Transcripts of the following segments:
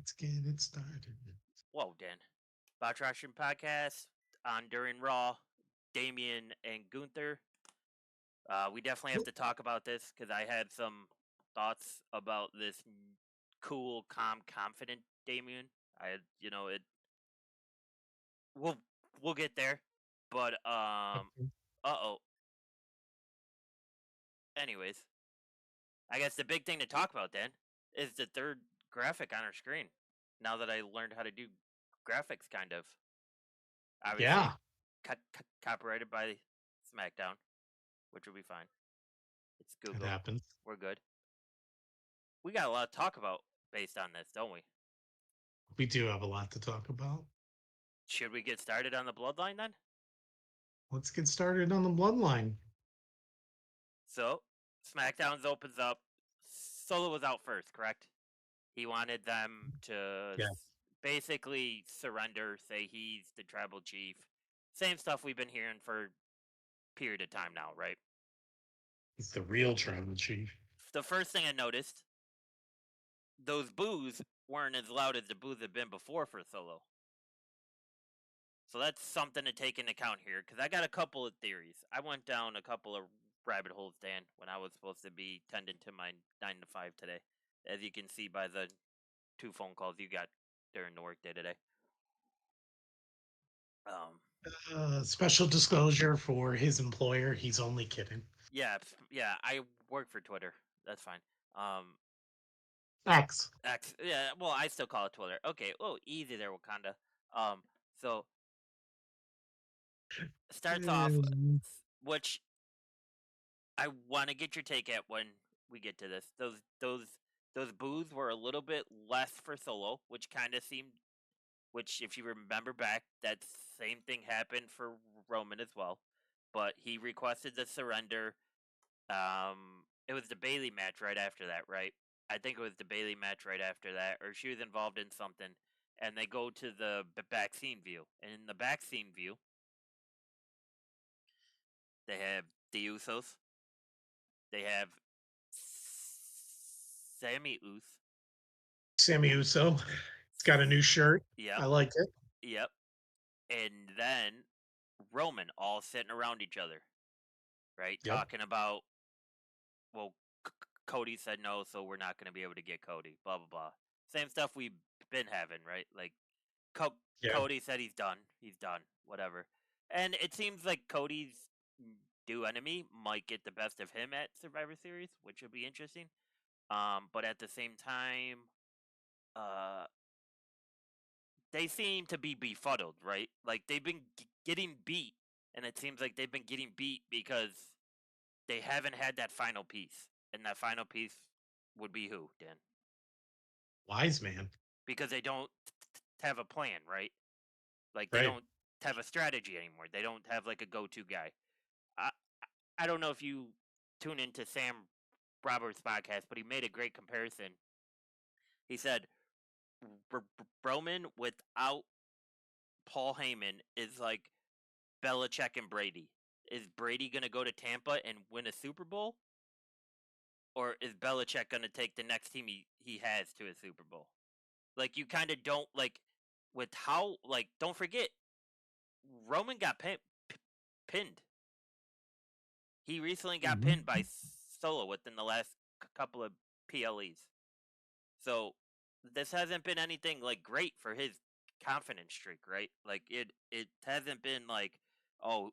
Let's get it started. Whoa, Dan. Botch Russian Podcast on During Raw, Damien and Gunther. We definitely have Yep. to talk about this because I had some thoughts about this cool, calm, confident Damien. It. We'll we'll get there, but Okay. oh. Anyways, I guess the big thing to talk about then is the third graphic on our screen. Now that I learned how to do graphics, kind of obviously Yeah, copyrighted by SmackDown, which will be fine. It's it Google. happens. We're good. We got a lot to talk about based on this, don't we? We do have a lot to talk about. Should we get started on the bloodline then? Let's get started on the bloodline. So, SmackDown's opens up. Solo was out first, correct? He wanted them to Yeah, basically surrender, say he's the tribal chief. Same stuff we've been hearing for a period of time now, right? he's the real tribal chief. The first thing I noticed, those boos weren't as loud as the boos had been before for Solo. So that's something to take into account here, because I got a couple of theories. I went down a couple of rabbit holes, Dan, when I was supposed to be tending to my 9 to 5 today, as you can see by the 2 phone calls you got during the workday today. Um, Special disclosure for his employer. He's only kidding. yeah, I work for Twitter. That's fine. Um, X. X, yeah, well, I still call it Twitter. Okay, oh, easy there, Wakanda. So starts off, Mm, which I want to get your take at when we get to this. Those boos were a little bit less for Solo, which kind of seemed. Which, if you remember back, that same thing happened for Roman as well. But he requested the surrender. It was the Bailey match right after that, right? I think it was the Bailey match right after that, or she was involved in something. And they go to the back scene view, and in the back scene view, they have the Usos. They have Sammy Us. Sammy Uso. He's got a new shirt. Yep, I like it. yep. And then Roman all sitting around each other, right? Yep. Talking about, well, Cody said no, so we're not going to be able to get Cody, blah, blah, blah. Same stuff we've been having, right? Like, Yeah. Cody said he's done. He's done. Whatever. And it seems like Cody's new enemy might get the best of him at Survivor Series, which will be interesting. But at the same time, uh, they seem to be befuddled, right? Like they've been getting beat, and it seems like they've been getting beat because they haven't had that final piece, and that final piece would be who, Dan? Wise man. Because they don't have a plan, right? Like they Right. don't have a strategy anymore. They don't have like a go-to guy. I I don't know if you tune into Sam Roberts' podcast, but he made a great comparison. He said Roman without Paul Heyman is like Belichick and Brady. Is Brady going to go to Tampa and win a Super Bowl? Or is Belichick going to take the next team he has to a Super Bowl? Like, you kind of don't, like, with how, like, don't forget, Roman got pinned. He recently got pinned by Mhm. Solo within the last couple of PLEs. So, this hasn't been anything, like, great for his confidence streak, right? Like, it hasn't been like, oh,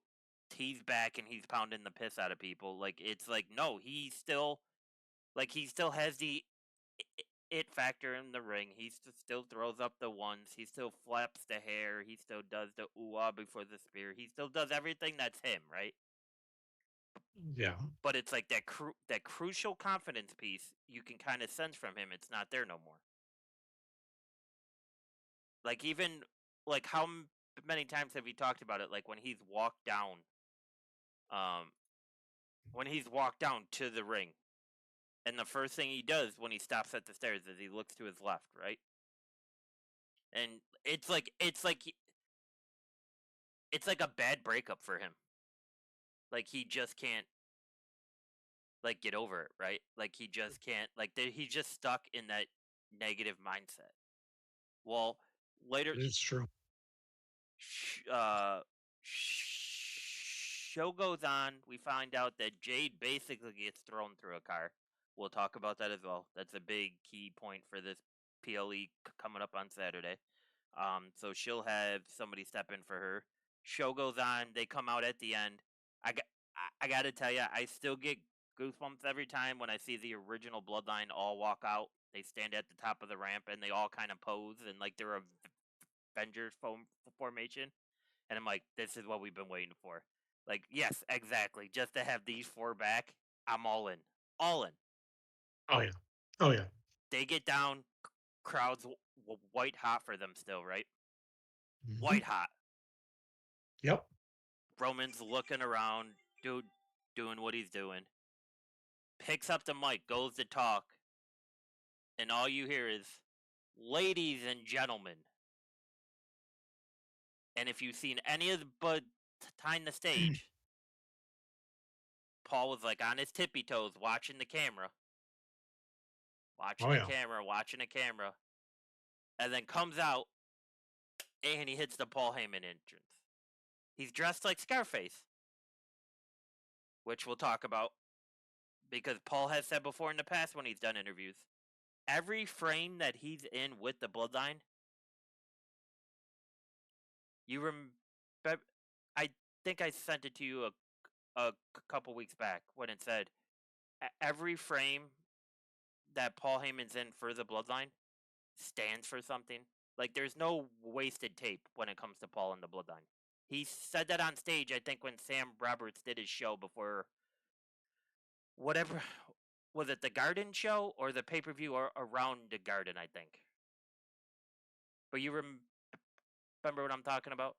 he's back and he's pounding the piss out of people. Like, it's like, no, he still has the it factor in the ring. He still throws up the ones. He still flaps the hair. He still does the ooh ah before the spear. He still does everything that's him, right? Yeah. But it's like that crucial confidence piece you can kind of sense from him. It's not there no more. Like even like many times have you talked about it? Like um, when he's walked down to the ring, and the first thing he does when he stops at the stairs is he looks to his left, right? And it's like a bad breakup for him. Like he just can't like get over it, right? Like he just can't he's just stuck in that negative mindset. Well, later, It's true. sh- uh, show goes on. We find out that Jade basically gets thrown through a car. We'll talk about that as well. That's a big key point for this PLE coming up on Saturday. So she'll have somebody step in for her. Show goes on. They come out at the end. I got, I got to tell you, I still get goosebumps every time when I see the original Bloodline all walk out. They stand at the top of the ramp and they all kind of pose and like they're a Avengers formation. And I'm like, this is what we've been waiting for. Like, yes, exactly. Just to have these four back, I'm all in. All in. Oh yeah. Oh yeah. They get down, crowds white hot for them still, right? Mhm. White hot. Yep. Roman's looking around, dude, doing what he's doing. Picks up the mic, goes to talk, and all you hear is, ladies and gentlemen. And if you've seen any of the behind the stage, Paul was like on his tippy toes watching the camera. Watching Oh the yeah. camera, watching the camera. And then comes out and he hits the Paul Heyman entrance. He's dressed like Scarface, which we'll talk about because Paul has said before in the past when he's done interviews, every frame that he's in with the Bloodline, you remember, I think I sent it to you a couple weeks back when it said every frame that Paul Heyman's in for the Bloodline stands for something. Like there's no wasted tape when it comes to Paul and the Bloodline. He said that on stage, I think, when Sam Roberts did his show before whatever was it, the Garden show or the pay per view or around the Garden, I think. But you remember what I'm talking about?